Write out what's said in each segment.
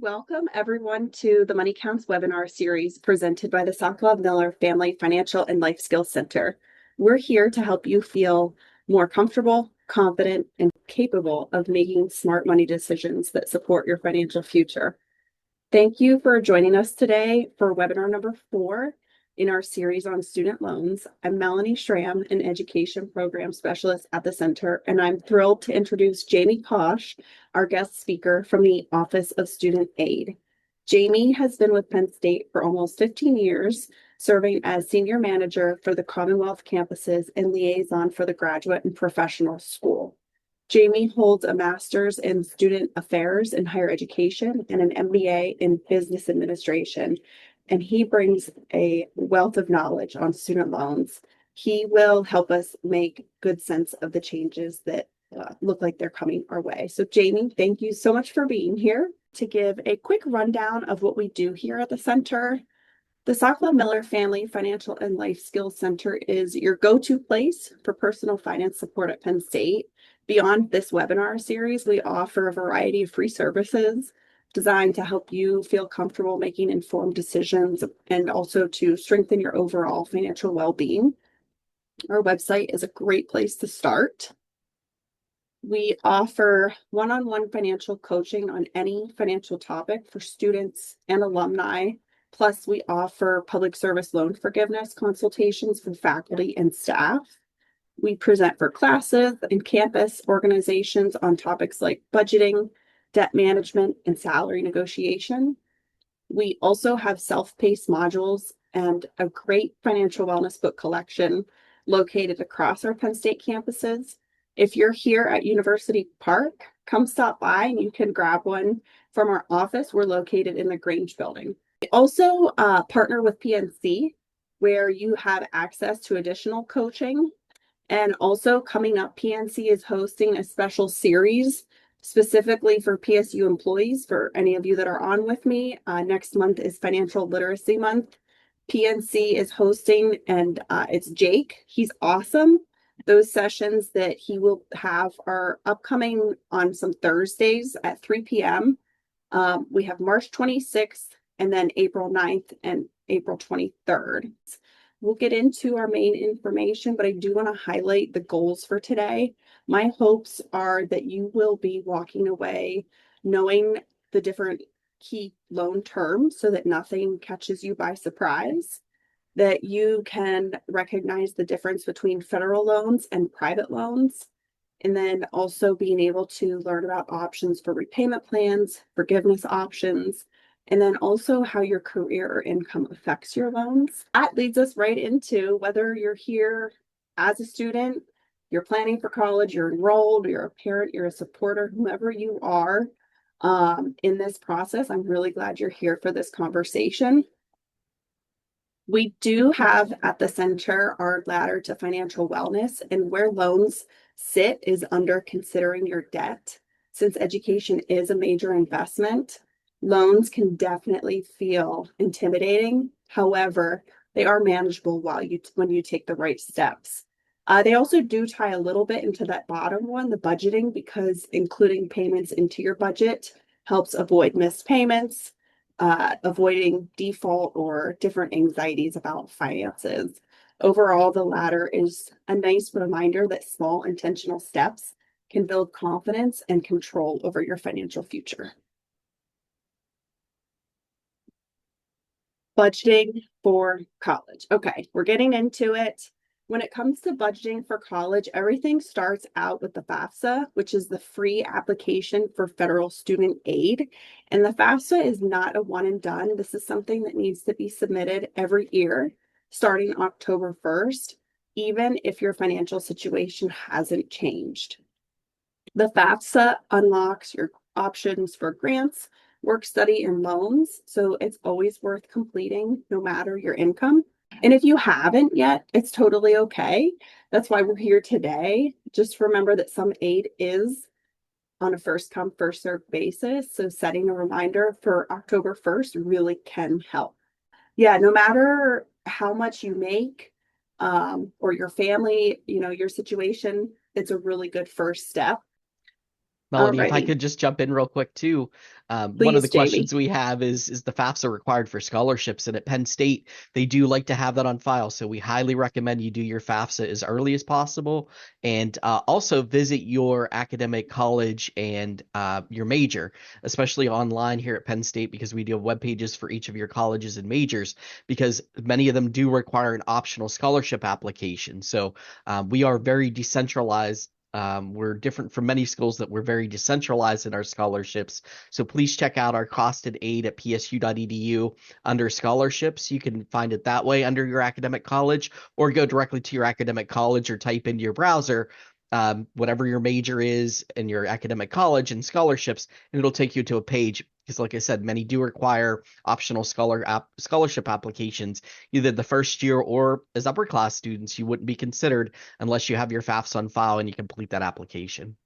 Welcome everyone to the Money Counts webinar series presented by the Sokolov-Miller Family Financial and Life Skills Center. We're here to help you feel more comfortable, confident, and capable of making smart money decisions that support your financial future. Thank you for joining us today for webinar number 4 in our series on student loans. I'm Melanie Schramm, an education program specialist at the center, and I'm thrilled to introduce Jamie Kosh, our guest speaker from the Office of Student Aid. Jamie has been with Penn State for almost 15 years, serving as senior manager for the Commonwealth campuses and liaison for the graduate and professional school. Jamie holds a master's in student affairs and higher education and an MBA in business administration, and he brings a wealth of knowledge on student loans. He will help us make good sense of the changes that look like they're coming our way. So Jamie, thank you so much for being here. To give a quick rundown of what we do here at the center, the Sokolov-Miller Family Financial and Life Skills Center is your go-to place for personal finance support at Penn State. Beyond this webinar series, we offer a variety of free services designed to help you feel comfortable making informed decisions and also to strengthen your overall financial well-being. Our website is a great place to start. We offer one-on-one financial coaching on any financial topic for students and alumni. Plus, we offer public service loan forgiveness consultations for faculty and staff. We present for classes and campus organizations on topics like budgeting, debt management, and salary negotiation. We also have self-paced modules and a great financial wellness book collection located across our Penn State campuses. If you're here at University Park, come stop by and you can grab one from our office. We're located in the Grange building. We also partner with PNC, where you have access to additional coaching. And also coming up, PNC is hosting a special series specifically for PSU employees. For any of you that are on with me, next month is Financial Literacy Month. PNC is hosting, and it's Jake. He's awesome. Those sessions that he will have are upcoming on some Thursdays at 3 p.m. We have March 26th and then April 9th and April 23rd. We'll get into our main information, but I do want to highlight the goals for today. My hopes are that you will be walking away knowing the different key loan terms so that nothing catches you by surprise, that you can recognize the difference between federal loans and private loans, and then also being able to learn about options for repayment plans, forgiveness options, and then also how your career or income affects your loans. That leads us right into whether you're here as a student, you're planning for college, you're enrolled, you're a parent, you're a supporter, whomever you are in this process. I'm really glad you're here for this conversation. We do have at the center our ladder to financial wellness, and where loans sit is under considering your debt. Since education is a major investment, loans can definitely feel intimidating. However, they are manageable when you take the right steps. They also do tie a little bit into that bottom one, the budgeting, because including payments into your budget helps avoid missed payments, avoiding default or different anxieties about finances. Overall, the ladder is a nice reminder that small intentional steps can build confidence and control over your financial future. Budgeting for college. Okay, we're getting into it. When it comes to budgeting for college, everything starts out with the FAFSA, which is the free application for federal student aid. And the FAFSA is not a one and done. This is something that needs to be submitted every year, starting October 1st, even if your financial situation hasn't changed. The FAFSA unlocks your options for grants, work study, and loans. So it's always worth completing no matter your income. And if you haven't yet, it's totally okay. That's why we're here today. Just remember that some aid is on a first come, first served basis. So setting a reminder for October 1st really can help. Yeah, no matter how much you make or your family, your situation, it's a really good first step. Melanie, if I Alrighty. could just jump in real quick too. One of the Please, Jamie. questions we have is the FAFSA required for scholarships? And at Penn State, they do like to have that on file. So we highly recommend you do your FAFSA as early as possible, and also visit your academic college and your major, especially online here at Penn State, because we do have web pages for each of your colleges and majors, because many of them do require an optional scholarship application. So we are very decentralized. We're different from many schools that we're very decentralized in our scholarships. So please check out our costed aid at psu.edu under scholarships. You can find it that way under your academic college, or go directly to your academic college or type into your browser whatever your major is in your academic college and scholarships, and it'll take you to a page. Because, like I said, many do require optional scholarship applications. Either the first year or as upper class students, you wouldn't be considered unless you have your FAFSA on file and you complete that application.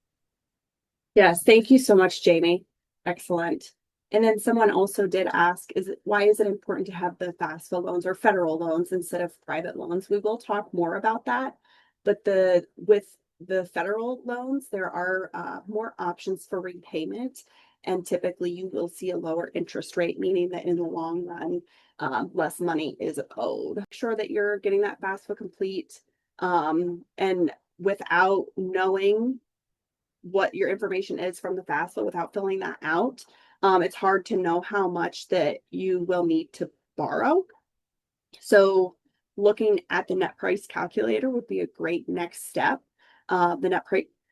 Yes, thank you so much, Jamie. Excellent. And then someone also did ask, why is it important to have the FAFSA loans or federal loans instead of private loans? We will talk more about that, but with the federal loans, there are more options for repayment, and typically you will see a lower interest rate, meaning that in the long run, less money is owed. Make sure that you're getting that FAFSA complete, and without knowing what your information is from the FAFSA without filling that out, it's hard to know how much that you will need to borrow. So looking at the net price calculator would be a great next step. The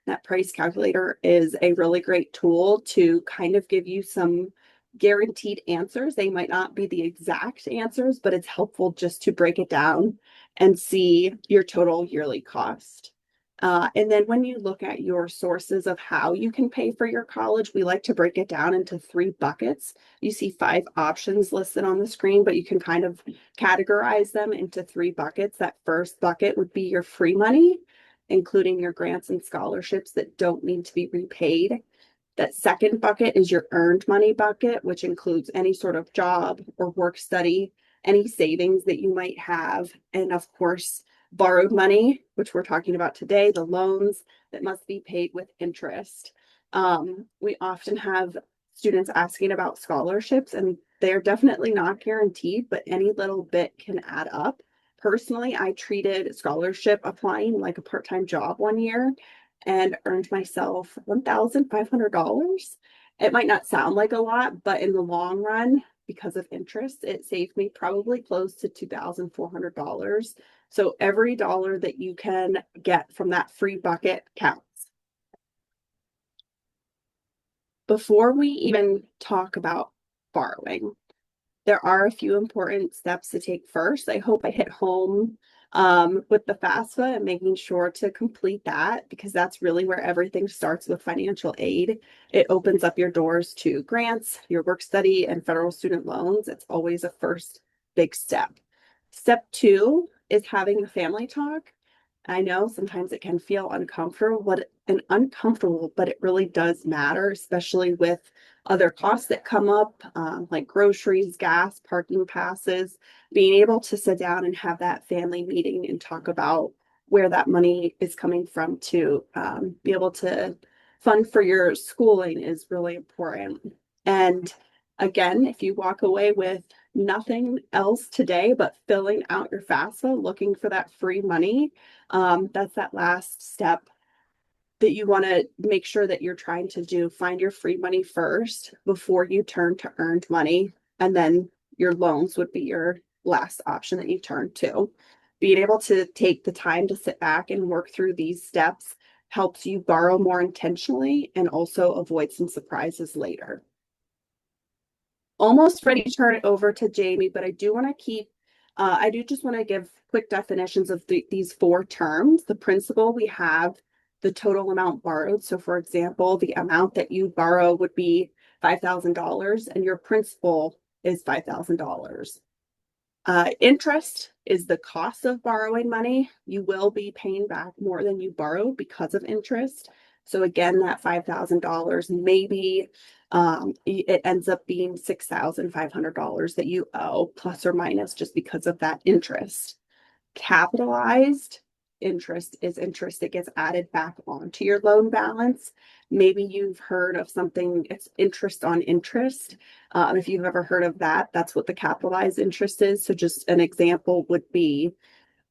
net price calculator is a really great tool to kind of give you some guaranteed answers. They might not be the exact answers, but it's helpful just to break it down and see your total yearly cost. And then when you look at your sources of how you can pay for your college, we like to break it down into 3 buckets. You see 5 options listed on the screen, but you can kind of categorize them into 3 buckets. That first bucket would be your free money, including your grants and scholarships that don't need to be repaid. That second bucket is your earned money bucket, which includes any sort of job or work study, any savings that you might have, and of course, borrowed money, which we're talking about today, the loans that must be paid with interest. We often have students asking about scholarships, and they're definitely not guaranteed, but any little bit can add up. Personally, I treated scholarship applying like a part-time job one year and earned myself $1,500. It might not sound like a lot, but in the long run, because of interest, it saved me probably close to $2,400. So every dollar that you can get from that free bucket counts. Before we even talk about borrowing, there are a few important steps to take first. I hope I hit home with the FAFSA and making sure to complete that, because that's really where everything starts with financial aid. It opens up your doors to grants, your work study, and federal student loans. It's always a first big step. Step two is having a family talk. I know sometimes it can feel uncomfortable, but it really does matter, especially with other costs that come up, like groceries, gas, parking passes. Being able to sit down and have that family meeting and talk about where that money is coming from to be able to fund for your schooling is really important. And again, if you walk away with nothing else today but filling out your FAFSA, looking for that free money, that's that last step that you want to make sure that you're trying to do. Find your free money first before you turn to earned money, and then your loans would be your last option that you turn to. Being able to take the time to sit back and work through these steps helps you borrow more intentionally and also avoid some surprises later. Almost ready to turn it over to Jamie, but I do just want to give quick definitions of these 4 terms. The principal, we have the total amount borrowed. So for example, the amount that you borrow would be $5,000 and your principal is $5,000. Interest is the cost of borrowing money. You will be paying back more than you borrowed because of interest. So again, that $5,000, maybe it ends up being $6,500 that you owe, plus or minus, just because of that interest. Capitalized interest is interest that gets added back onto your loan balance. Maybe you've heard of something, it's interest on interest. If you've ever heard of that, that's what the capitalized interest is. So just an example would be,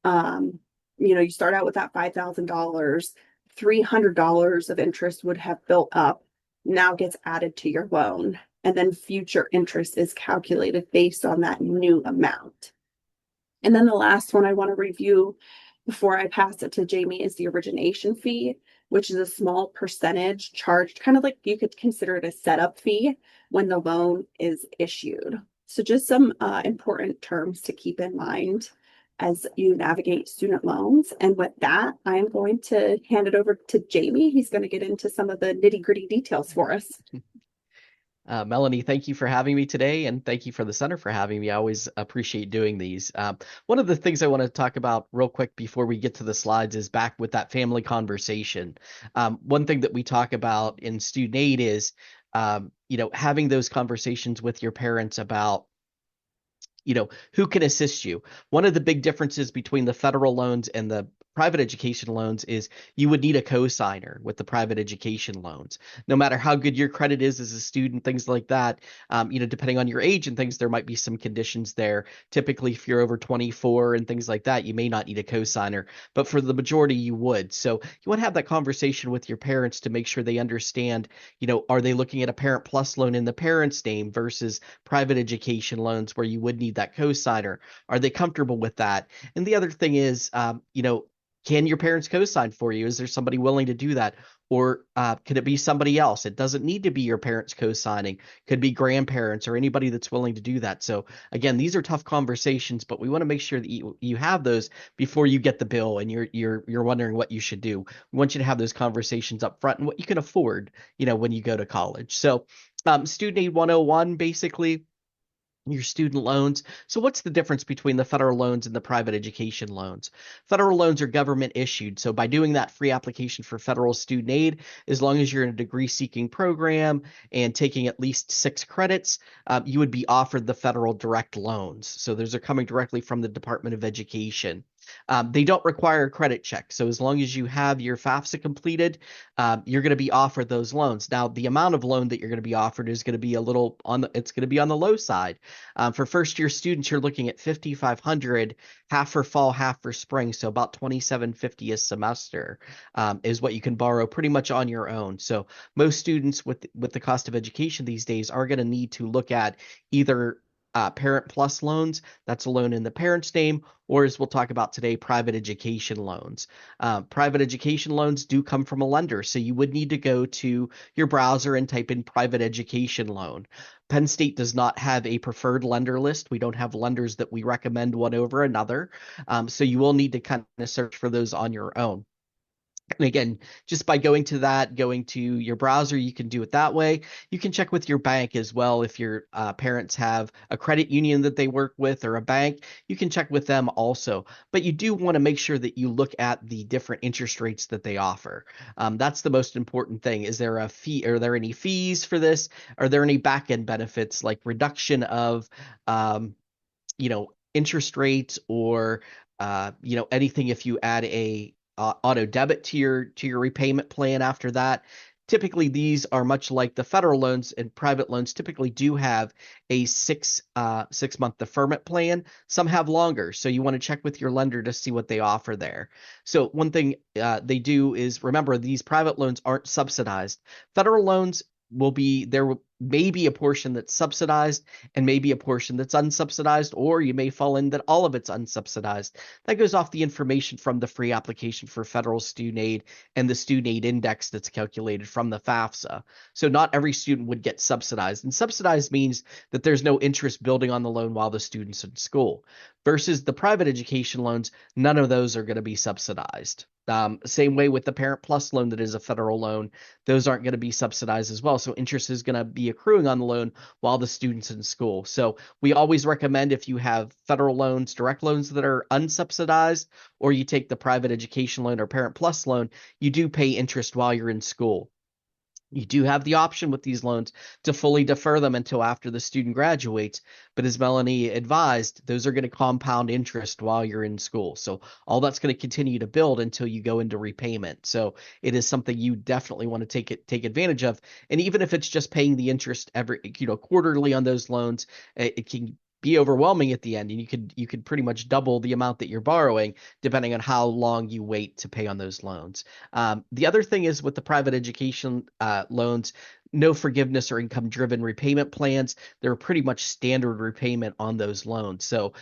um, you start out with that $5,000, $300 of interest would have built up, now gets added to your loan. And then future interest is calculated based on that new amount. And then the last one I want to review before I pass it to Jamie is the origination fee, which is a small percentage charged, kind of like you could consider it a setup fee when the loan is issued. So just some important terms to keep in mind as you navigate student loans. And with that, I'm going to hand it over to Jamie. He's going to get into some of the nitty-gritty details for us. Melanie, thank you for having me today, and thank you for the center for having me. I always appreciate doing these. One of the things I want to talk about real quick before we get to the slides is back with that family conversation. One thing that we talk about in student aid is, having those conversations with your parents about who can assist you. One of the big differences between the federal loans and the private education loans is you would need a co-signer with the private education loans. No matter how good your credit is as a student, things like that, depending on your age and things, there might be some conditions there. Typically, if you're over 24 and things like that, you may not need a co-signer, but for the majority, you would. So you want to have that conversation with your parents to make sure they understand, are they looking at a Parent Plus loan in the parent's name versus private education loans where you would need that co-signer? Are they comfortable with that? And the other thing is, can your parents co-sign for you? Is there somebody willing to do that? Or could it be somebody else? It doesn't need to be your parents co-signing. Could be grandparents or anybody that's willing to do that. So again, these are tough conversations, but we want to make sure that you have those before you get the bill and you're wondering what you should do. We want you to have those conversations up front and what you can afford, when you go to college. So Student Aid 101, basically, your student loans. So what's the difference between the federal loans and the private education loans? Federal loans are government issued. So by doing that free application for federal student aid, as long as you're in a degree seeking program and taking at least 6 credits, you would be offered the federal direct loans. So those are coming directly from the Department of Education. They don't require a credit check. So as long as you have your FAFSA completed, you're going to be offered those loans. Now, the amount of loan that you're going to be offered is going to be it's going to be on the low side. For first year students, you're looking at $5,500, half for fall, half for spring. So about $2,750 a semester is what you can borrow pretty much on your own. So most students with the cost of education these days are going to need to look at either Parent Plus loans, that's a loan in the parent's name, or as we'll talk about today, private education loans. Private education loans do come from a lender, so you would need to go to your browser and type in private education loan. Penn State does not have a preferred lender list. We don't have lenders that we recommend one over another. So you will need to kind of search for those on your own. And again, just by going to your browser, you can do it that way. You can check with your bank as well. If your parents have a credit union that they work with or a bank, you can check with them also. But you do want to make sure that you look at the different interest rates that they offer. That's the most important thing. Is there a fee? Are there any fees for this? Are there any back-end benefits like reduction of, interest rates or, anything if you add a auto debit to your repayment plan after that? Typically, these are much like the federal loans, and private loans typically do have a 6-month deferment plan. Some have longer, so you want to check with your lender to see what they offer there. So one thing they do is, remember, these private loans aren't subsidized. Federal loans may be a portion that's subsidized and maybe a portion that's unsubsidized, or you may fall in that all of it's unsubsidized. That goes off the information from the free application for federal student aid and the student aid index that's calculated from the FAFSA. So not every student would get subsidized. And subsidized means that there's no interest building on the loan while the student's in school. Versus the private education loans, none of those are going to be subsidized. Same way with the Parent Plus loan that is a federal loan, those aren't going to be subsidized as well. So interest is going to be accruing on the loan while the student's in school. So we always recommend, if you have federal loans, direct loans that are unsubsidized, or you take the private education loan or Parent Plus loan, you do pay interest while you're in school. You do have the option with these loans to fully defer them until after the student graduates. But as Melanie advised, those are going to compound interest while you're in school. So all that's going to continue to build until you go into repayment. So it is something you definitely want to take advantage of. And even if it's just paying the interest every, quarterly on those loans, it can be overwhelming at the end, and you could pretty much double the amount that you're borrowing depending on how long you wait to pay on those loans. The other thing is with the private education loans, no forgiveness or income driven repayment plans. They're pretty much standard repayment on those loans. So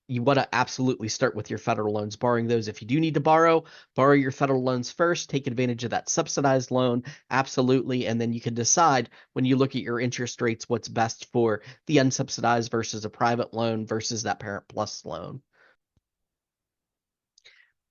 you want to absolutely start with your federal loans, borrowing those. If you do need to borrow your federal loans first, take advantage of that subsidized loan, absolutely. And then you can decide when you look at your interest rates what's best for the unsubsidized versus a private loan versus that Parent Plus loan.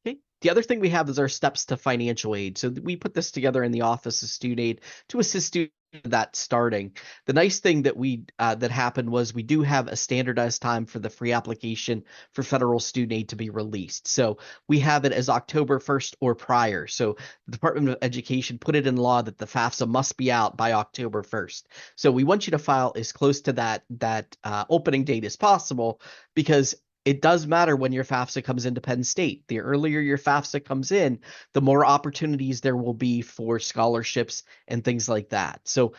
Okay. The other thing we have is our steps to financial aid. So we put this together in the Office of Student Aid to assist students with that starting. The nice thing that happened was we do have a standardized time for the free application for federal student aid to be released. So we have it as October 1st or prior. So the Department of Education put it in law that the FAFSA must be out by October 1st. So we want you to file as close to that opening date as possible, because it does matter when your FAFSA comes into Penn State. The earlier your FAFSA comes in, the more opportunities there will be for scholarships and things like that. So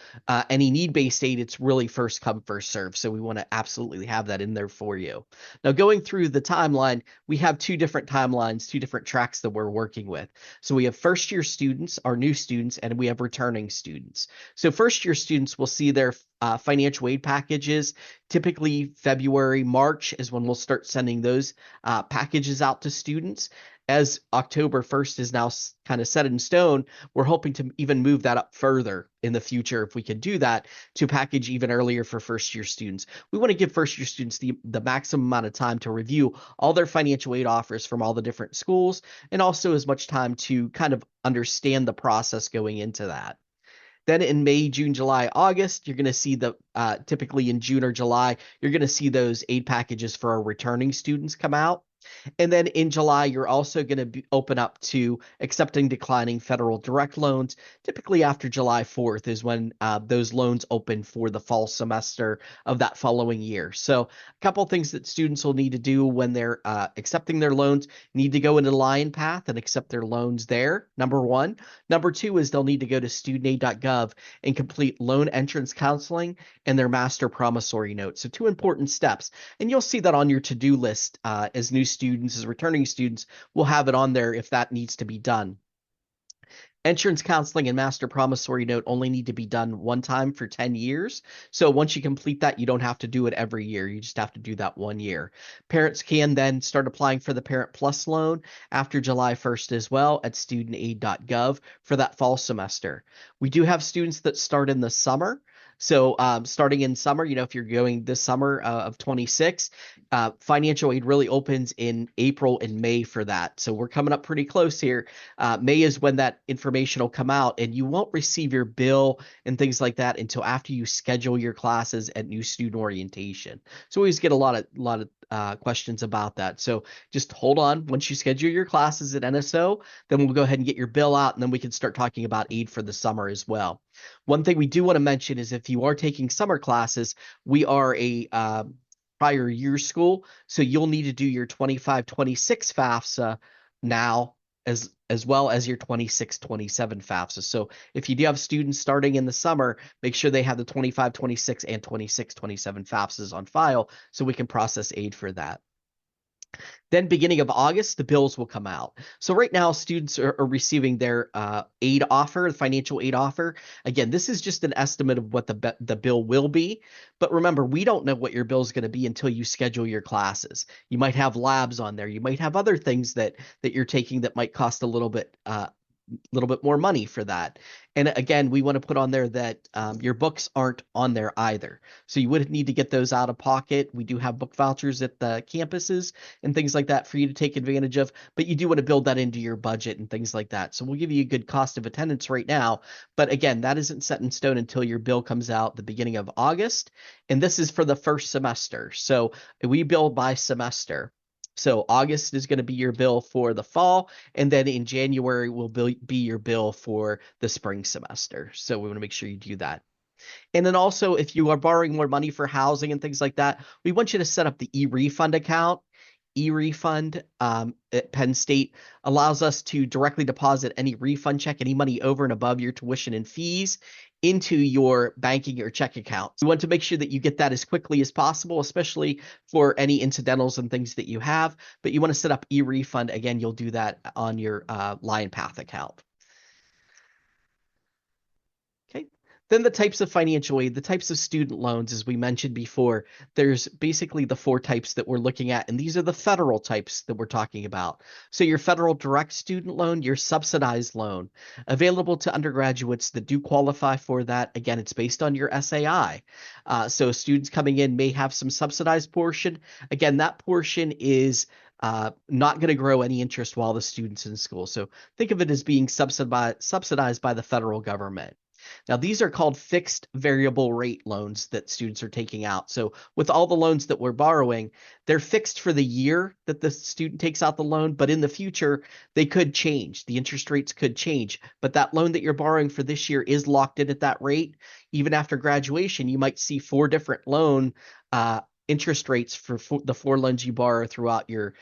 any need-based aid, it's really first come, first serve. So we want to absolutely have that in there for you. Now, going through the timeline, we have two different timelines, two different tracks that we're working with. So we have first-year students, our new students, and we have returning students. So first-year students will see their financial aid packages. Typically February, March is when we'll start sending those packages out to students. As October 1st is now kind of set in stone, we're hoping to even move that up further in the future if we can do that, to package even earlier for first-year students. We want to give first-year students the maximum amount of time to review all their financial aid offers from all the different schools, and also as much time to kind of understand the process going into that. Then in May, June, July, August, you're going to see typically in June or July, you're going to see those aid packages for our returning students come out. And then in July, you're also going to open up to accepting declining federal direct loans. Typically after July 4th is when those loans open for the fall semester of that following year. So a couple things that students will need to do when they're accepting their loans: need to go into Lion Path and accept their loans there, number one. Number two is they'll need to go to studentaid.gov and complete loan entrance counseling and their master promissory note. So two important steps. And you'll see that on your to-do list as new students, as returning students, will have it on there if that needs to be done. Entrance counseling and master promissory note only need to be done one time for 10 years. So once you complete that, you don't have to do it every year. You just have to do that 1 year. Parents can then start applying for the Parent Plus loan after July 1st as well at studentaid.gov for that fall semester. We do have students that start in the summer. So starting in summer, if you're going this summer of 26, financial aid really opens in April and May for that. So we're coming up pretty close here. May is when that information will come out, and you won't receive your bill and things like that until after you schedule your classes at new student orientation. So we always get a lot of questions about that. So just hold on. Once you schedule your classes at NSO, then we'll go ahead and get your bill out, and then we can start talking about aid for the summer as well. One thing we do want to mention is if you are taking summer classes, we are a prior year school, so you'll need to do your 25-26 FAFSA now as well as your 26-27 FAFSA. So if you do have students starting in the summer, make sure they have the 25-26 and 26-27 FAFSAs on file so we can process aid for that. Then beginning of August, the bills will come out. So right now, students are receiving their aid offer, the financial aid offer. Again, this is just an estimate of what the bill will be. But remember, we don't know what your bill is going to be until you schedule your classes. You might have labs on there. You might have other things that you're taking that might cost a little bit more money for that. And again, we want to put on there that your books aren't on there either. So you would need to get those out of pocket. We do have book vouchers at the campuses and things like that for you to take advantage of, but you do want to build that into your budget and things like that. So we'll give you a good cost of attendance right now. But again, that isn't set in stone until your bill comes out the beginning of August. And this is for the first semester. So we bill by semester. So August is going to be your bill for the fall, and then in January will be your bill for the spring semester. So we want to make sure you do that. And then also, if you are borrowing more money for housing and things like that, we want you to set up the e-refund account. E-refund at Penn State allows us to directly deposit any refund check, any money over and above your tuition and fees into your banking or check account. We want to make sure that you get that as quickly as possible, especially for any incidentals and things that you have. But you want to set up e-refund. Again, you'll do that on your LionPath account. Okay. Then the types of financial aid, the types of student loans, as we mentioned before, there's basically the 4 types that we're looking at, and these are the federal types that we're talking about. So your federal direct student loan, your subsidized loan, available to undergraduates that do qualify for that. Again, it's based on your SAI. So students coming in may have some subsidized portion. Again, that portion is not going to grow any interest while the student's in school. So think of it as being subsidized by the federal government. Now, these are called fixed variable rate loans that students are taking out. So with all the loans that we're borrowing, they're fixed for the year that the student takes out the loan, but in the future, they could change. The interest rates could change, but that loan that you're borrowing for this year is locked in at that rate. Even after graduation, you might see 4 different loan interest rates for the 4 loans you borrow throughout your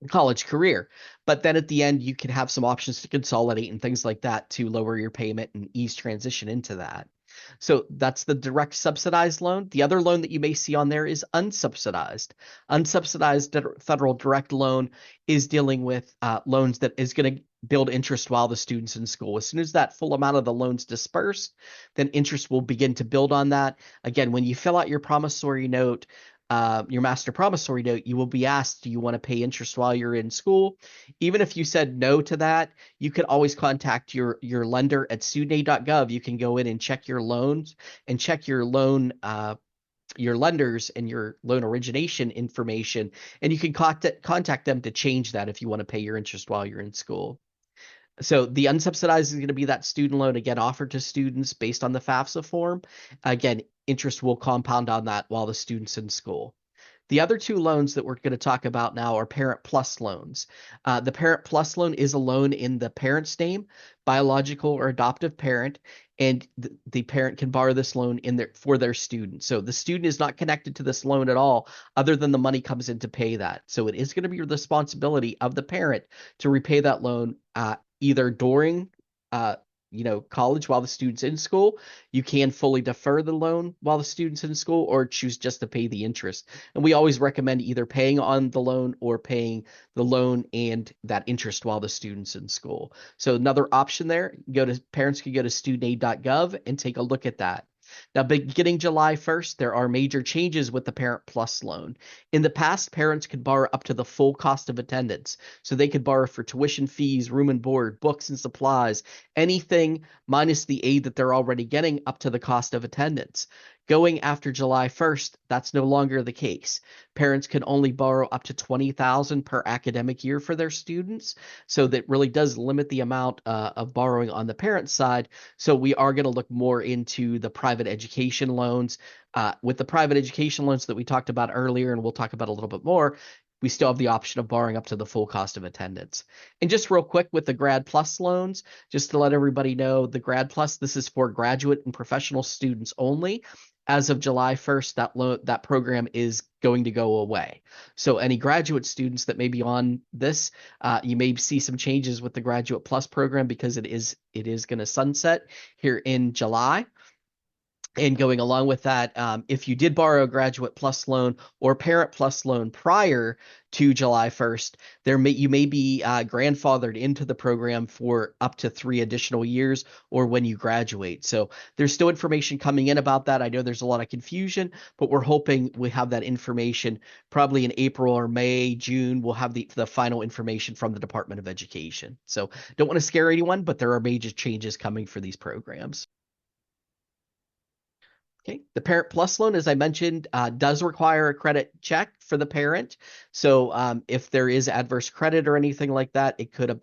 college career. But then at the end, you can have some options to consolidate and things like that to lower your payment and ease transition into that. So that's the direct subsidized loan. The other loan that you may see on there is unsubsidized. Unsubsidized federal direct loan is dealing with loans that is going to build interest while the student's in school. As soon as that full amount of the loans disperse, then interest will begin to build on that. Again, when you fill out your promissory note, your master promissory note, you will be asked, do you want to pay interest while you're in school? Even if you said no to that, you can always contact your lender at studentaid.gov. You can go in and check your loans and check your loan your lenders and your loan origination information, and you can contact them to change that if you want to pay your interest while you're in school. So the unsubsidized is going to be that student loan, again, offered to students based on the FAFSA form. Again, interest will compound on that while the student's in school. The other 2 loans that we're going to talk about now are Parent Plus loans. The Parent Plus loan is a loan in the parent's name, biological or adoptive parent, and the parent can borrow this loan for their student. So the student is not connected to this loan at all, other than the money comes in to pay that. So it is going to be the responsibility of the parent to repay that loan either during college while the student's in school. You can fully defer the loan while the student's in school, or choose just to pay the interest. And we always recommend either paying on the loan or paying the loan and that interest while the student's in school. So another option there, parents can go to studentaid.gov and take a look at that. Now, beginning July 1st, there are major changes with the Parent Plus loan. In the past, parents could borrow up to the full cost of attendance. So they could borrow for tuition fees, room and board, books and supplies, anything minus the aid that they're already getting up to the cost of attendance. Going after July 1st, that's no longer the case. Parents can only borrow up to $20,000 per academic year for their students. So that really does limit the amount of borrowing on the parent side. So we are going to look more into the private education loans. With the private education loans that we talked about earlier, and we'll talk about a little bit more, we still have the option of borrowing up to the full cost of attendance. And just real quick with the Grad Plus loans, just to let everybody know, the Grad Plus, this is for graduate and professional students only. As of July 1st, that program is going to go away. So any graduate students that may be on this, you may see some changes with the Graduate Plus program because it is going to sunset here in July. And going along with that, if you did borrow a Graduate Plus loan or Parent Plus loan prior to July 1st, you may be grandfathered into the program for up to 3 additional years or when you graduate. So there's still information coming in about that. I know there's a lot of confusion, but we're hoping we have that information probably in April or May, June. We'll have the final information from the Department of Education. So don't want to scare anyone, but there are major changes coming for these programs. Okay. The Parent Plus loan, as I mentioned, does require a credit check for the parent. So if there is adverse credit or anything like that, it could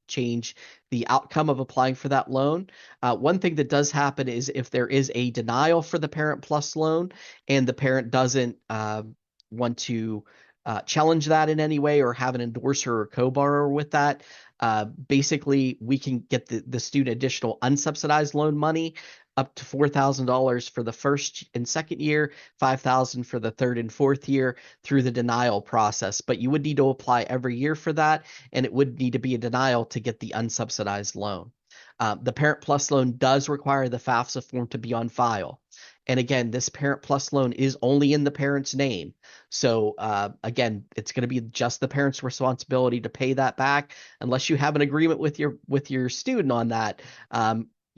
change the outcome of applying for that loan. One thing that does happen is if there is a denial for the Parent Plus loan and the parent doesn't want to challenge that in any way or have an endorser or co-borrower with that, basically we can get the student additional unsubsidized loan money up to $4,000 for the first and second year, $5,000 for the third and fourth year through the denial process. But you would need to apply every year for that, and it would need to be a denial to get the unsubsidized loan. The Parent Plus loan does require the FAFSA form to be on file. And again, this Parent Plus loan is only in the parent's name. So again, it's going to be just the parent's responsibility to pay that back unless you have an agreement with your student on that.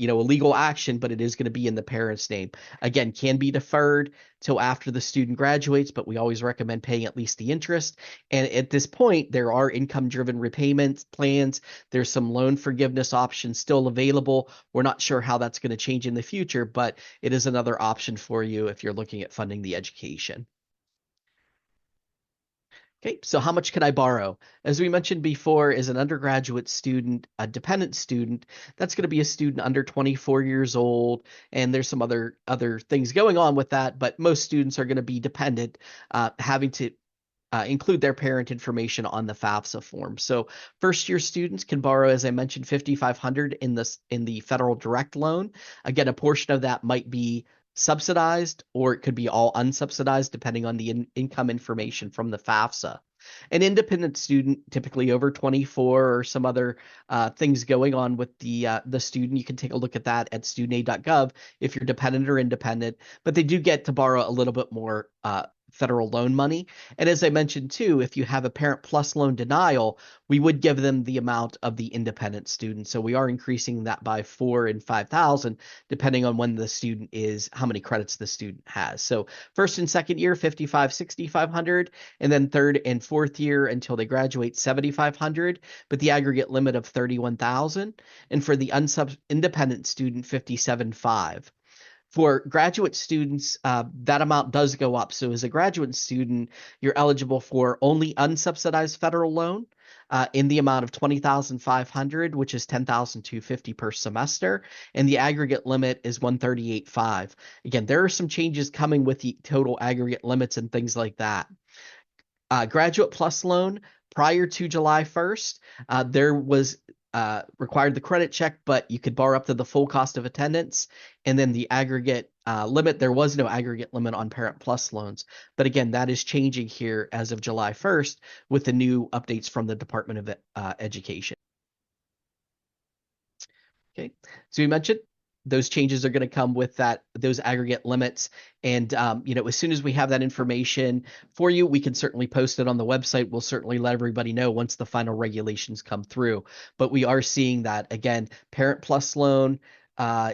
A legal action, but it is going to be in the parent's name. Again, can be deferred till after the student graduates, but we always recommend paying at least the interest. And at this point, there are income-driven repayment plans. There's some loan forgiveness options still available. We're not sure how that's going to change in the future, but it is another option for you if you're looking at funding the education. Okay, so how much can I borrow? As we mentioned before, as an undergraduate student, a dependent student, that's going to be a student under 24 years old, and there's some other things going on with that, but most students are going to be dependent, having to include their parent information on the FAFSA form. So first-year students can borrow, as I mentioned, $5,500 in the federal direct loan. Again, a portion of that might be subsidized, or it could be all unsubsidized, depending on the income information from the FAFSA. An independent student, typically over 24, or some other things going on with the student, you can take a look at that at studentaid.gov if you're dependent or independent. But they do get to borrow a little bit more federal loan money. And as I mentioned too, if you have a Parent Plus loan denial, we would give them the amount of the independent student. So we are increasing that by 4,000 and 5,000, depending on when the student is, how many credits the student has. So first and second year, 55, 6,500, and then third and fourth year until they graduate, 7,500, but the aggregate limit of 31,000. And for the independent student, 57,500. For graduate students, that amount does go up. So as a graduate student, you're eligible for only unsubsidized federal loan in the amount of 20,500, which is 10,250 per semester, and the aggregate limit is 138,500. Again, there are some changes coming with the total aggregate limits and things like that. Graduate Plus loan, prior to July 1st, there was required the credit check, but you could borrow up to the full cost of attendance. And then the aggregate limit, there was no aggregate limit on Parent Plus loans. But again, that is changing here as of July 1st with the new updates from the Department of Education. Okay, so we mentioned those changes are going to come with those aggregate limits. And, as soon as we have that information for you, we can certainly post it on the website. We'll certainly let everybody know once the final regulations come through. But we are seeing that, again, Parent Plus loan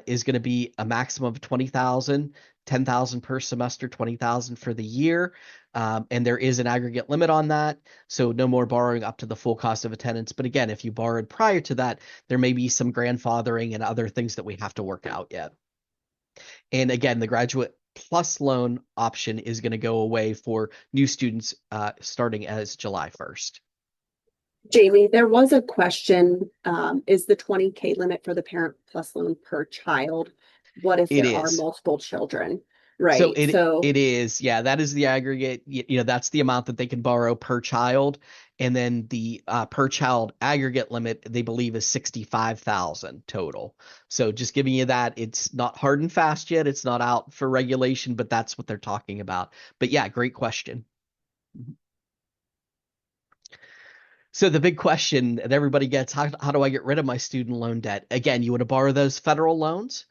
is going to be a maximum of 20,000, 10,000 per semester, 20,000 for the year. And there is an aggregate limit on that. So no more borrowing up to the full cost of attendance. But again, if you borrowed prior to that, there may be some grandfathering and other things that we have to work out yet. And again, the Graduate Plus loan option is going to go away for new students starting as July 1st. Jamie, there was a question, is the 20K limit for the Parent Plus loan per child? What if there are multiple children? Right. So it is, yeah, that is the aggregate, that's the amount that they can borrow per child. And then the per child aggregate limit, they believe, is 65,000 total. So just giving you that, it's not hard and fast yet. It's not out for regulation, but that's what they're talking about. But yeah, great question. So the big question that everybody gets, how do I get rid of my student loan debt? Again, you want to borrow those federal loans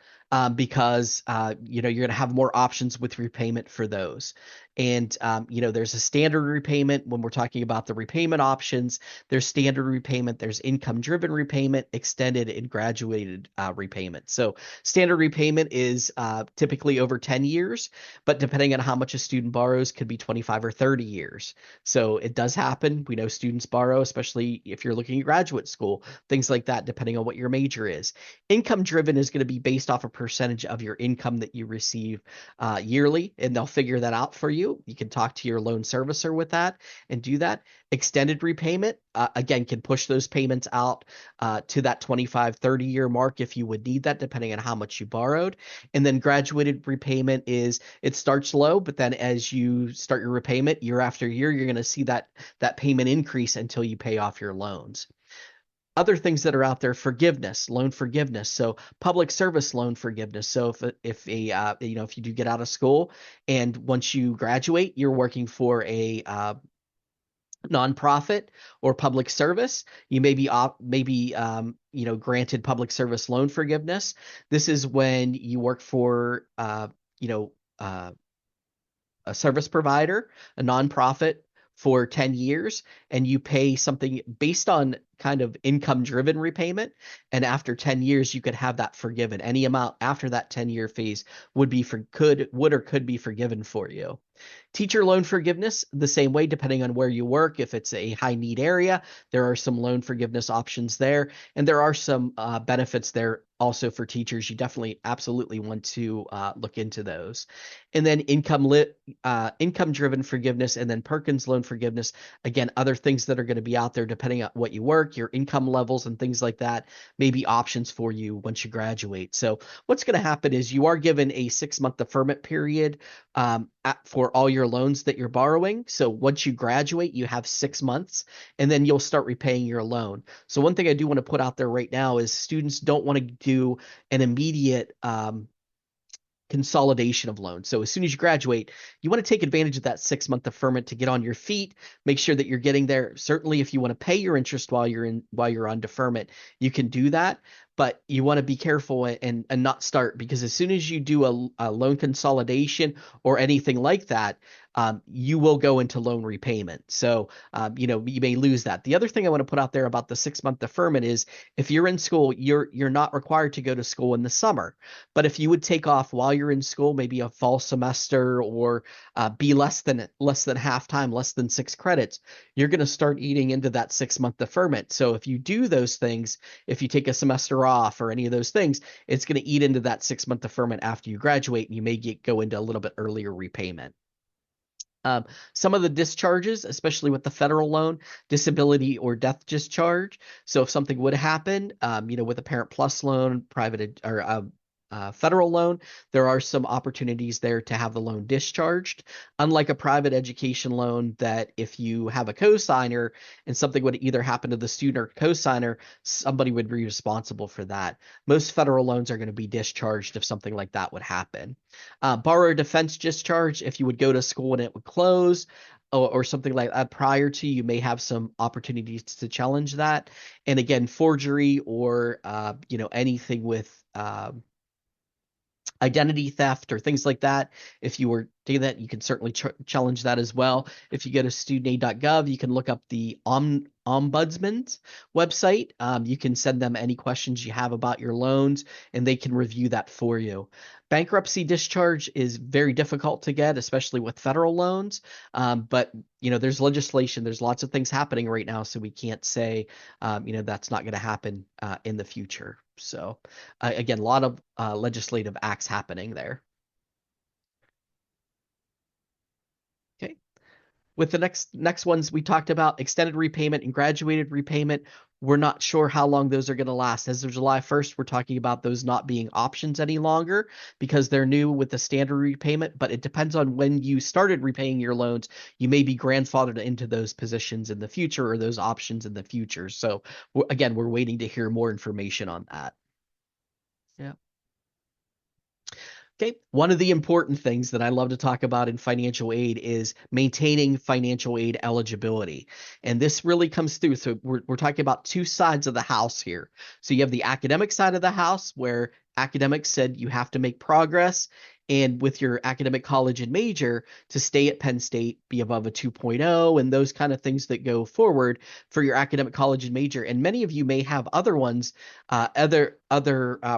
because you're going to have more options with repayment for those. And there's a standard repayment when we're talking about the repayment options. There's standard repayment, there's income-driven repayment, extended and graduated repayment. So standard repayment is typically over 10 years, but depending on how much a student borrows, could be 25 or 30 years. So it does happen. We know students borrow, especially if you're looking at graduate school, things like that, depending on what your major is. Income-driven is going to be based off of percentage of your income that you receive yearly, and they'll figure that out for you. You can talk to your loan servicer with that and do that. Extended repayment, again, can push those payments out to that 25, 30-year mark if you would need that, depending on how much you borrowed. And then graduated repayment is, it starts low, but then as you start your repayment year after year, you're going to see that payment increase until you pay off your loans. Other things that are out there: forgiveness, loan forgiveness. So public service loan forgiveness. So if if you do get out of school and once you graduate, you're working for a nonprofit or public service, you may be granted public service loan forgiveness. This is when you work for a service provider, a nonprofit, for 10 years, and you pay something based on kind of income driven repayment, and after 10 years you could have that forgiven. Any amount after that 10-year phase would or could be forgiven for you. Teacher loan forgiveness, the same way, depending on where you work. If it's a high need area, there are some loan forgiveness options there, and there are some benefits there also for teachers. You definitely absolutely want to look into those. And then income driven forgiveness, and then Perkins loan forgiveness. Again, other things that are going to be out there depending on what you work, your income levels, and things like that may be options for you once you graduate. So what's going to happen is you are given a 6-month deferment period for all your loans that you're borrowing. So once you graduate, you have 6 months, and then you'll start repaying your loan. So one thing I do want to put out there right now is students don't want to do an immediate consolidation of loans. So as soon as you graduate, you want to take advantage of that 6-month deferment to get on your feet, make sure that you're getting there. Certainly, if you want to pay your interest while you're on deferment, you can do that. But you want to be careful and not start, because as soon as you do a loan consolidation or anything like that, you will go into loan repayment. So, you may lose that. The other thing I want to put out there about the 6-month deferment is, if you're in school, you're not required to go to school in the summer. But if you would take off while you're in school, maybe a fall semester, or be less than half time, less than 6 credits, you're going to start eating into that 6-month deferment. So if you do those things, if you take a semester off or any of those things, it's going to eat into that 6-month deferment after you graduate, and you may go into a little bit earlier repayment. Some of the discharges, especially with the federal loan, disability or death discharge. So if something would happen, with a Parent Plus loan, private or federal loan, there are some opportunities there to have the loan discharged. Unlike a private education loan, that if you have a cosigner and something would either happen to the student or cosigner, somebody would be responsible for that. Most federal loans are going to be discharged if something like that would happen. Borrower defense discharge, if you would go to school and it would close, or something like that prior to, you may have some opportunities to challenge that. And again, forgery or anything with identity theft or things like that. If you were doing that, you can certainly challenge that as well. If you go to studentaid.gov, you can look up the Ombudsman's website. You can send them any questions you have about your loans, and they can review that for you. Bankruptcy discharge is very difficult to get, especially with federal loans. But there's legislation, there's lots of things happening right now, so we can't say, that's not going to happen in the future. So again, a lot of legislative acts happening there. Okay. With the next ones, we talked about extended repayment and graduated repayment. We're not sure how long those are going to last. As of July 1st, we're talking about those not being options any longer because they're new with the standard repayment, but it depends on when you started repaying your loans. You may be grandfathered into those positions in the future, or those options in the future. So again, we're waiting to hear more information on that. Yeah. Okay. One of the important things that I love to talk about in financial aid is maintaining financial aid eligibility. And this really comes through. So we're talking about two sides of the house here. So you have the academic side of the house, where academics said you have to make progress. And with your academic college and major, to stay at Penn State, be above a 2.0, and those kind of things that go forward for your academic college and major. And many of you may have other ones, other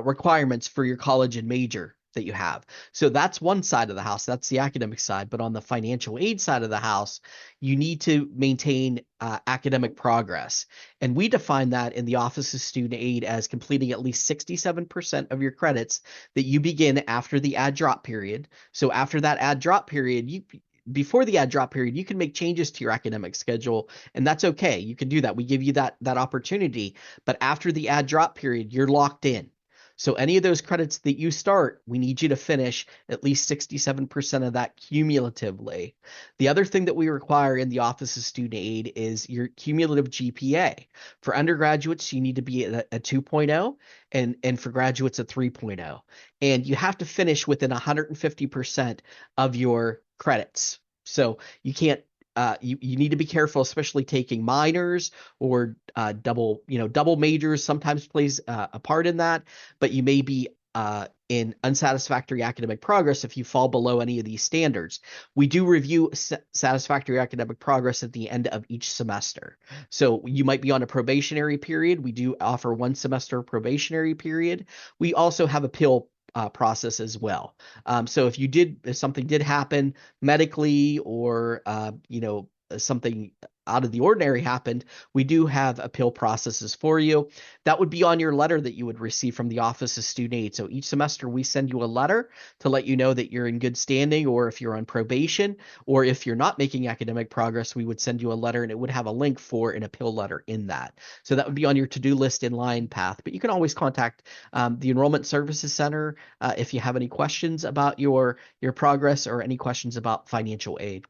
requirements for your college and major. that you have. So that's one side of the house. That's the academic side. But on the financial aid side of the house, you need to maintain academic progress. And we define that in the Office of Student Aid as completing at least 67% of your credits that you begin after the add drop period. So after that add drop period, before the add drop period, you can make changes to your academic schedule, and that's okay. You can do that. We give you that opportunity. But after the add drop period, you're locked in. So any of those credits that you start, we need you to finish at least 67% of that cumulatively. The other thing that we require in the Office of Student Aid is your cumulative GPA. For undergraduates, you need to be at a 2.0, and for graduates, a 3.0. And you have to finish within 150% of your credits. So you can't you need to be careful, especially taking minors or double majors sometimes plays a part in that, but you may be in unsatisfactory academic progress if you fall below any of these standards. We do review satisfactory academic progress at the end of each semester. So you might be on a probationary period. We do offer 1 semester probationary period. We also have appeal process as well. So if something did happen medically or something out of the ordinary happened, we do have appeal processes for you. That would be on your letter that you would receive from the Office of Student Aid. So each semester we send you a letter to let you know that you're in good standing, or if you're on probation, or if you're not making academic progress, we would send you a letter and it would have a link for an appeal letter in that. So that would be on your to-do list in line path. But you can always contact the Enrollment Services Center if you have any questions about your progress or any questions about financial aid.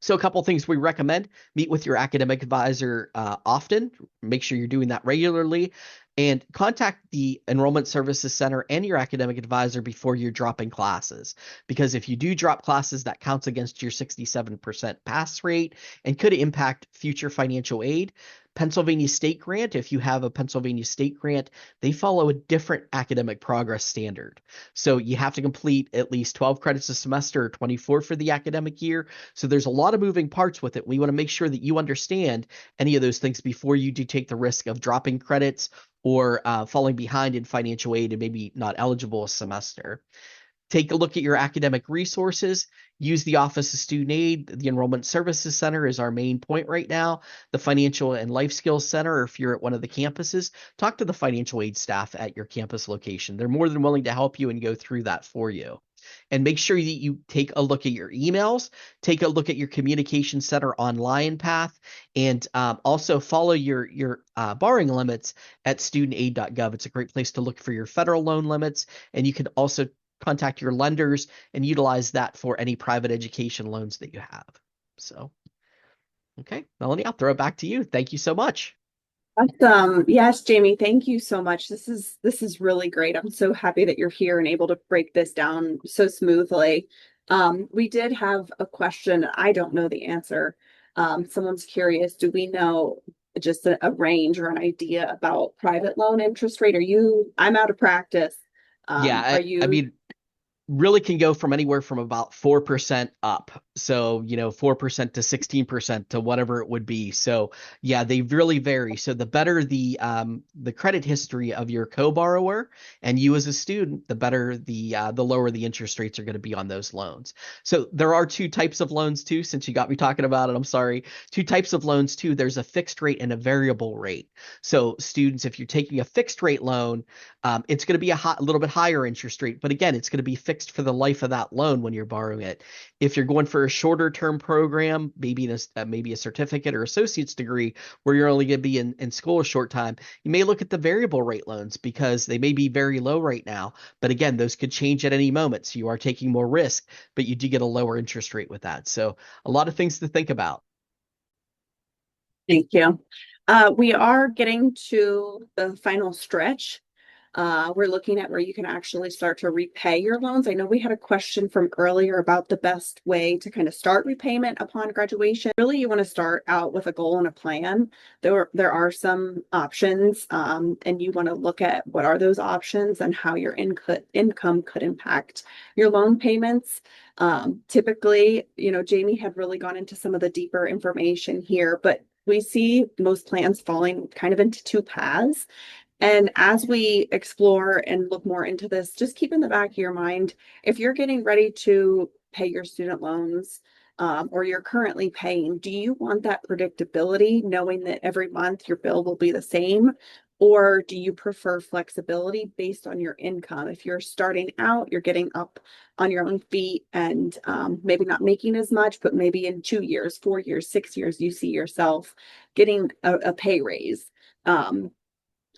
So a couple things we recommend: meet with your academic advisor often. Make sure you're doing that regularly, and contact the Enrollment Services Center and your academic advisor before you're dropping classes. Because if you do drop classes, that counts against your 67% pass rate and could impact future financial aid. Pennsylvania State Grant, if you have a Pennsylvania State Grant, they follow a different academic progress standard. So you have to complete at least 12 credits a semester, or 24 for the academic year. So there's a lot of moving parts with it. We want to make sure that you understand any of those things before you do take the risk of dropping credits or falling behind in financial aid and maybe not eligible a semester. Take a look at your academic resources. Use the Office of Student Aid. The Enrollment Services Center is our main point right now. The Financial and Life Skills Center, or if you're at one of the campuses, talk to the financial aid staff at your campus location. They're more than willing to help you and go through that for you. And make sure that you take a look at your emails, take a look at your communication center online path, and also follow your borrowing limits at studentaid.gov. It's a great place to look for your federal loan limits, and you can also contact your lenders and utilize that for any private education loans that you have. So, okay, Melanie, I'll throw it back to you. Thank you so much. Awesome. Yes, Jamie, thank you so much. This is really great. I'm so happy that you're here and able to break this down so smoothly. We did have a question. I don't know the answer. Someone's curious. Do we know just a range or an idea about private loan interest rate? I'm out of practice. Yeah, Are I you? mean, really can go from anywhere from about 4% up. So, 4% to 16% to whatever it would be. So yeah, they really vary. So the better the credit history of your co-borrower and you as a student, the better the lower the interest rates are going to be on those loans. So there are 2 types of loans too, since you got me talking about it. I'm sorry. 2 types of loans too. There's a fixed rate and a variable rate. So students, if you're taking a fixed rate loan, it's going to be a little bit higher interest rate, but again, it's going to be fixed for the life of that loan when you're borrowing it. If you're going for a shorter term program, maybe maybe a certificate or associate's degree where you're only going to be in school a short time, you may look at the variable rate loans because they may be very low right now. But again, those could change at any moment. So you are taking more risk, but you do get a lower interest rate with that. So a lot of things to think about. Thank you. We are getting to the final stretch. We're looking at where you can actually start to repay your loans. I know we had a question from earlier about the best way to kind of start repayment upon graduation. Really, you want to start out with a goal and a plan. There are some options, and you want to look at what are those options and how your income could impact your loan payments. Typically, Jamie had really gone into some of the deeper information here, but we see most plans falling kind of into 2 paths. And as we explore and look more into this, just keep in the back of your mind, if you're getting ready to pay your student loans, or you're currently paying, do you want that predictability, knowing that every month your bill will be the same? Or do you prefer flexibility based on your income? If you're starting out, you're getting up on your own feet and maybe not making as much, but maybe in 2 years, 4 years, 6 years, you see yourself getting a pay raise.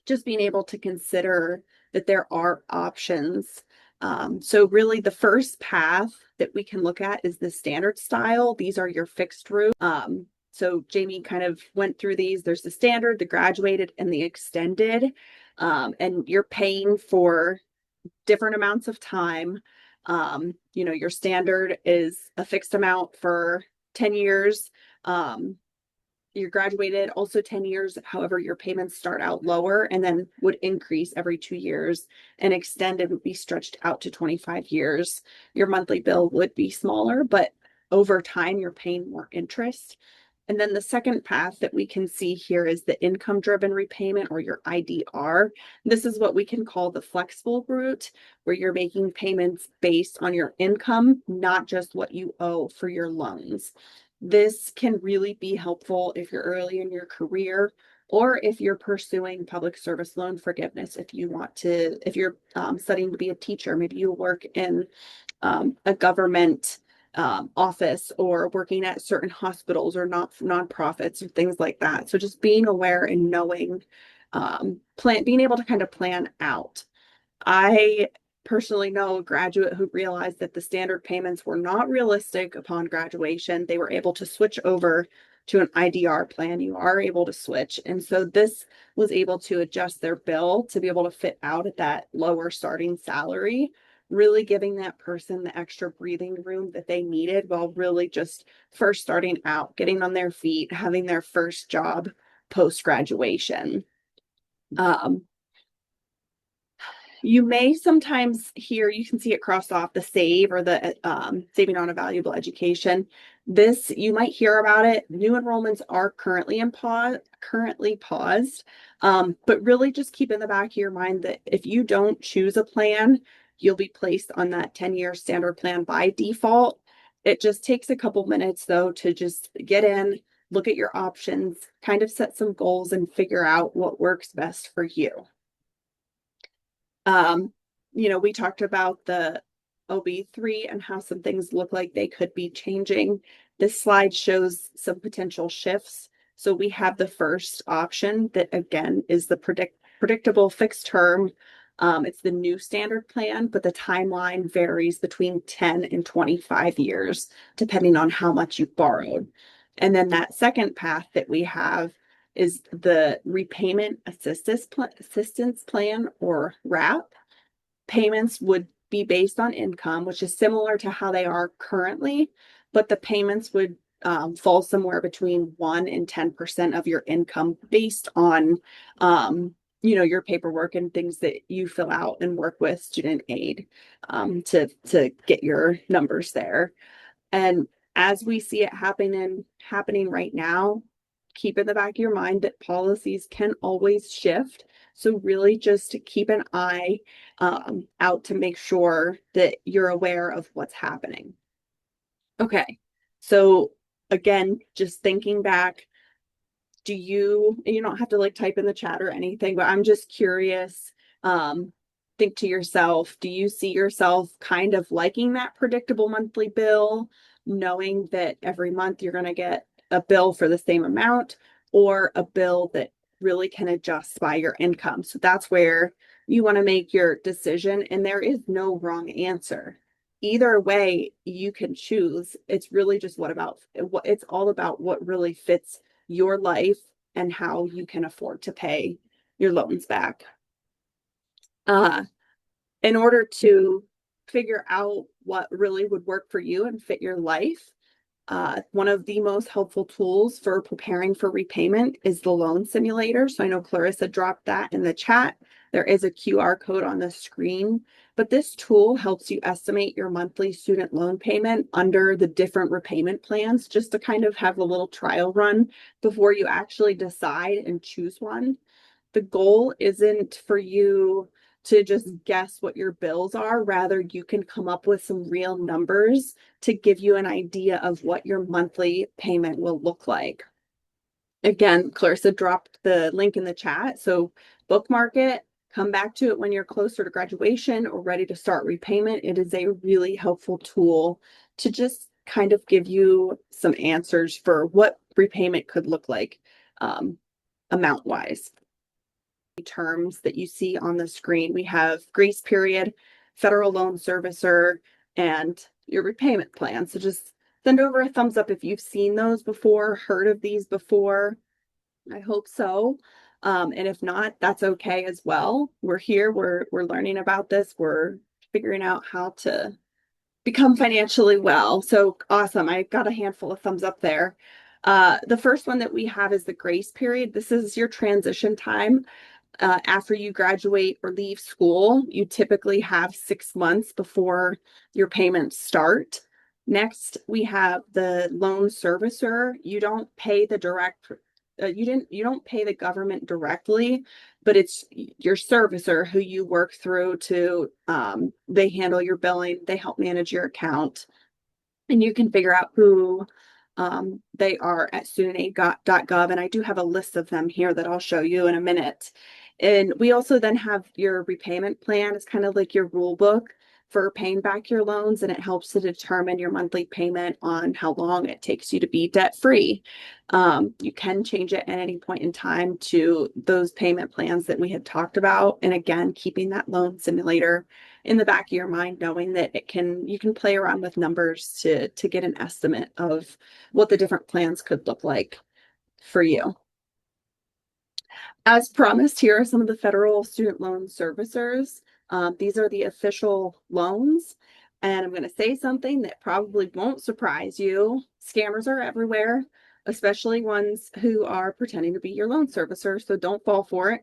Just being able to consider that there are options. So really the first path that we can look at is the standard style. These are your fixed route. So Jamie kind of went through these. There's the standard, the graduated, and the extended. And you're paying for different amounts of time. Your standard is a fixed amount for 10 years. You're graduated also 10 years. However, your payments start out lower and then would increase every 2 years, and extended would be stretched out to 25 years. Your monthly bill would be smaller, but over time, you're paying more interest. And then the second path that we can see here is the income driven repayment, or your IDR. This is what we can call the flexible route, where you're making payments based on your income, not just what you owe for your loans. This can really be helpful if you're early in your career, or if you're pursuing public service loan forgiveness. If you're studying to be a teacher, maybe you work in a government office, or working at certain hospitals or nonprofits or things like that. So just being aware and knowing, being able to kind of plan out. I personally know a graduate who realized that the standard payments were not realistic upon graduation. They were able to switch over to an IDR plan. You are able to switch. And so this was able to adjust their bill to be able to fit out at that lower starting salary, really giving that person the extra breathing room that they needed while really just first starting out, getting on their feet, having their first job post graduation. You may sometimes hear, you can see it crossed off, the SAVE, or the saving on a valuable education. This, you might hear about it. New enrollments are currently paused. But really just keep in the back of your mind that if you don't choose a plan, you'll be placed on that 10-year standard plan by default. It just takes a couple minutes though to just get in, look at your options, kind of set some goals, and figure out what works best for you. We talked about the OB3 and how some things look like they could be changing. This slide shows some potential shifts. So we have the first option that, again, is the predictable fixed term. It's the new standard plan, but the timeline varies between 10 and 25 years, depending on how much you've borrowed. And then that second path that we have is the repayment assistance plan, or RAP. Payments would be based on income, which is similar to how they are currently, but the payments would fall somewhere between 1 and 10% of your income, based on your paperwork and things that you fill out and work with student aid to get your numbers there. And as we see it happening right now, keep in the back of your mind that policies can always shift. So really just to keep an eye out to make sure that you're aware of what's happening. Okay, so again, just thinking back, you don't have to like type in the chat or anything, but I'm just curious, think to yourself, do you see yourself kind of liking that predictable monthly bill, knowing that every month you're going to get a bill for the same amount, or a bill that really can adjust by your income? So that's where you want to make your decision, and there is no wrong answer. Either way you can choose. It's really just it's all about what really fits your life and how you can afford to pay your loans back. In order to figure out what really would work for you and fit your life, one of the most helpful tools for preparing for repayment is the loan simulator. So I know Clarissa dropped that in the chat. There is a QR code on the screen, but this tool helps you estimate your monthly student loan payment under the different repayment plans, just to kind of have a little trial run before you actually decide and choose one. The goal isn't for you to just guess what your bills are. Rather, you can come up with some real numbers to give you an idea of what your monthly payment will look like. Again, Clarissa dropped the link in the chat. So bookmark it, come back to it when you're closer to graduation or ready to start repayment. It is a really helpful tool to just kind of give you some answers for what repayment could look like amount wise. Terms that you see on the screen, we have grace period, federal loan servicer, and your repayment plan. So just send over a thumbs up if you've seen those before, heard of these before. I hope so. And if not, that's okay as well. We're here, we're learning about this, we're figuring out how to become financially well. So awesome. I got a handful of thumbs up there. The first one that we have is the grace period. This is your transition time. After you graduate or leave school, you typically have 6 months before your payments start. Next, we have the loan servicer. You don't pay the direct, you don't pay the government directly, but it's your servicer who you work through to, they handle your billing, they help manage your account, and you can figure out who they are at studentaid.gov. And I do have a list of them here that I'll show you in a minute. And we also then have your repayment plan. It's kind of like your rule book for paying back your loans, and it helps to determine your monthly payment on how long it takes you to be debt free. You can change it at any point in time to those payment plans that we had talked about. And again, keeping that loan simulator in the back of your mind, knowing that you can play around with numbers to get an estimate of what the different plans could look like for you. As promised, here are some of the federal student loan servicers. These are the official loans. And I'm going to say something that probably won't surprise you. Scammers are everywhere, especially ones who are pretending to be your loan servicer. So don't fall for it.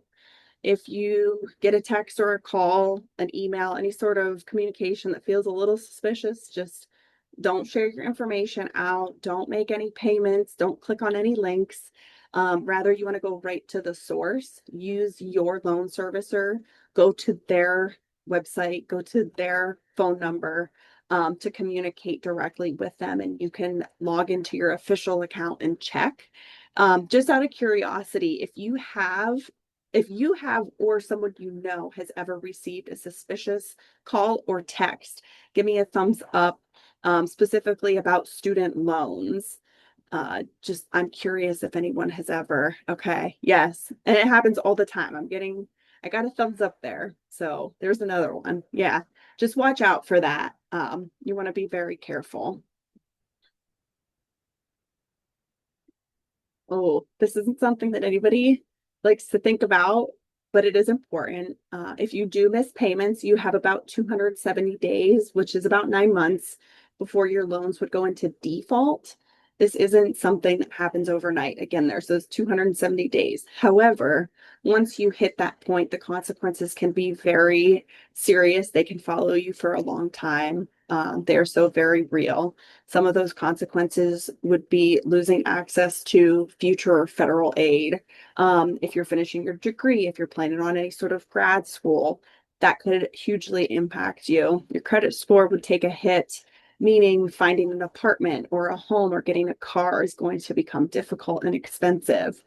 If you get a text or a call, an email, any sort of communication that feels a little suspicious, just don't share your information out. Don't make any payments. Don't click on any links. Rather, you want to go right to the source. Use your loan servicer. Go to their website. Go to their phone number to communicate directly with them. And you can log into your official account and check. Just out of curiosity, if you have or someone you know has ever received a suspicious call or text, give me a thumbs up, specifically about student loans. I'm curious if anyone has ever. Okay, yes, and it happens all the time. I got a thumbs up there. So there's another one. Yeah, just watch out for that. You want to be very careful. Oh, this isn't something that anybody likes to think about, but it is important. If you do miss payments, you have about 270 days, which is about 9 months before your loans would go into default. This isn't something that happens overnight. Again, there's those 270 days. However, once you hit that point, the consequences can be very serious. They can follow you for a long time. They're so very real. Some of those consequences would be losing access to future federal aid. If you're finishing your degree, if you're planning on any sort of grad school, that could hugely impact you. Your credit score would take a hit, meaning finding an apartment or a home or getting a car is going to become difficult and expensive.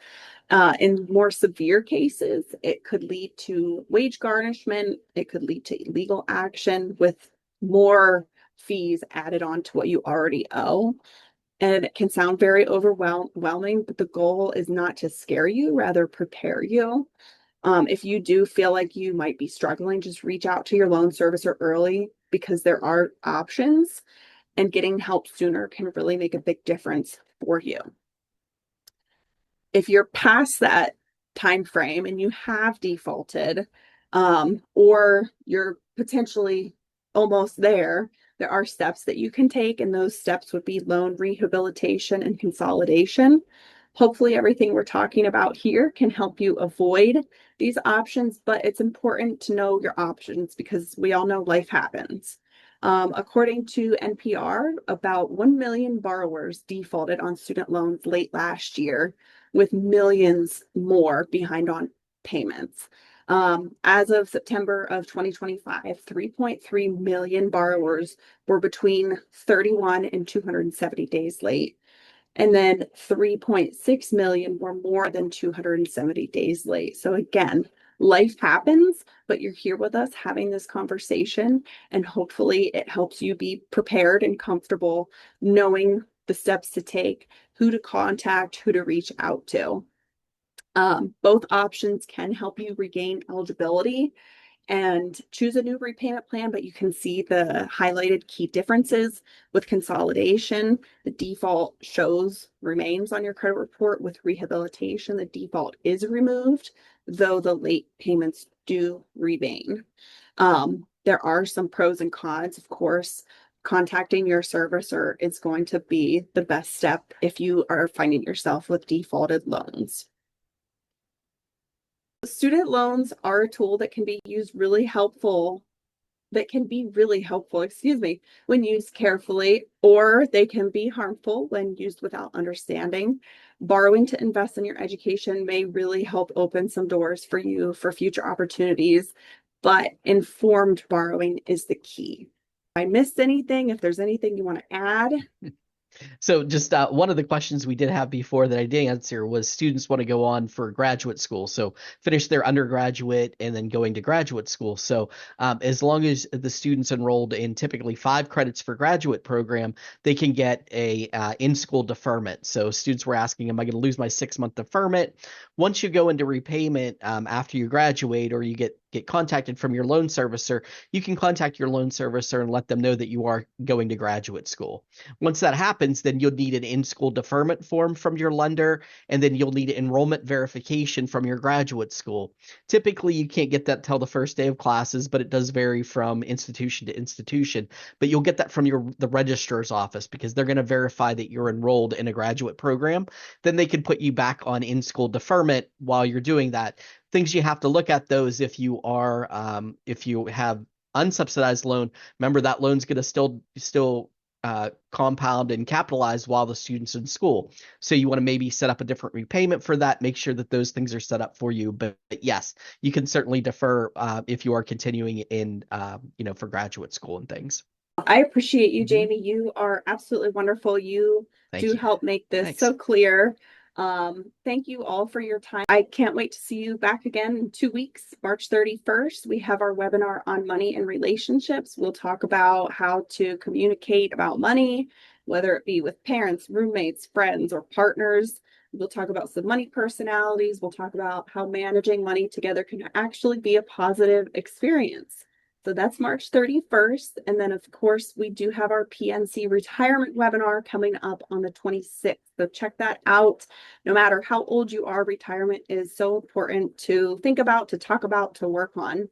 In more severe cases, it could lead to wage garnishment. It could lead to illegal action with more fees added on to what you already owe. And it can sound very overwhelming, but the goal is not to scare you, rather prepare you. If you do feel like you might be struggling, just reach out to your loan servicer early, because there are options, and getting help sooner can really make a big difference for you. If you're past that time frame and you have defaulted, or you're potentially almost there are steps that you can take, and those steps would be loan rehabilitation and consolidation. Hopefully everything we're talking about here can help you avoid these options, but it's important to know your options because we all know life happens. According to NPR, about 1 million borrowers defaulted on student loans late last year, with millions more behind on payments. As of September of 2025, 3.3 million borrowers were between 31 and 270 days late. And then 3.6 million were more than 270 days late. So again, life happens, but you're here with us having this conversation, and hopefully it helps you be prepared and comfortable knowing the steps to take, who to contact, who to reach out to. Both options can help you regain eligibility and choose a new repayment plan, but you can see the highlighted key differences. With consolidation, the default remains on your credit report. With rehabilitation, the default is removed, though the late payments do remain. There are some pros and cons, of course. Contacting your servicer is going to be the best step if you are finding yourself with defaulted loans. Student loans are a tool that can be really helpful, when used carefully, or they can be harmful when used without understanding. Borrowing to invest in your education may really help open some doors for you for future opportunities, but informed borrowing is the key. If I missed anything, if there's anything you want to add. So just one of the questions we did have before that I didn't answer was students want to go on for graduate school. So finish their undergraduate and then going to graduate school. So as long as the students enrolled in typically 5 credits for graduate program, they can get a in-school deferment. So students were asking, am I going to lose my 6-month deferment? Once you go into repayment after you graduate, or you get contacted from your loan servicer, you can contact your loan servicer and let them know that you are going to graduate school. Once that happens, then you'll need an in-school deferment form from your lender, and then you'll need enrollment verification from your graduate school. Typically, you can't get that till the first day of classes, but it does vary from institution to institution. But you'll get that from the registrar's office, because they're going to verify that you're enrolled in a graduate program. Then they can put you back on in-school deferment while you're doing that. Things you have to look at, those if you have unsubsidized loan, remember that loan's going to still compound and capitalize while the student's in school. So you want to maybe set up a different repayment for that. Make sure that those things are set up for you. But yes, you can certainly defer if you are continuing in for graduate school and things. I appreciate you, Jamie. You are absolutely wonderful. You do help make this so clear. Thank you all for your time. I can't wait to see you back again in 2 weeks, March 31st. We have our webinar on money and relationships. We'll talk about how to communicate about money, whether it be with parents, roommates, friends, or partners. We'll talk about some money personalities. We'll talk about how managing money together can actually be a positive experience. So that's March 31st. And then, of course, we do have our PNC retirement webinar coming up on the 26th. So check that out. No matter how old you are, retirement is so important to think about, to talk about, to work on.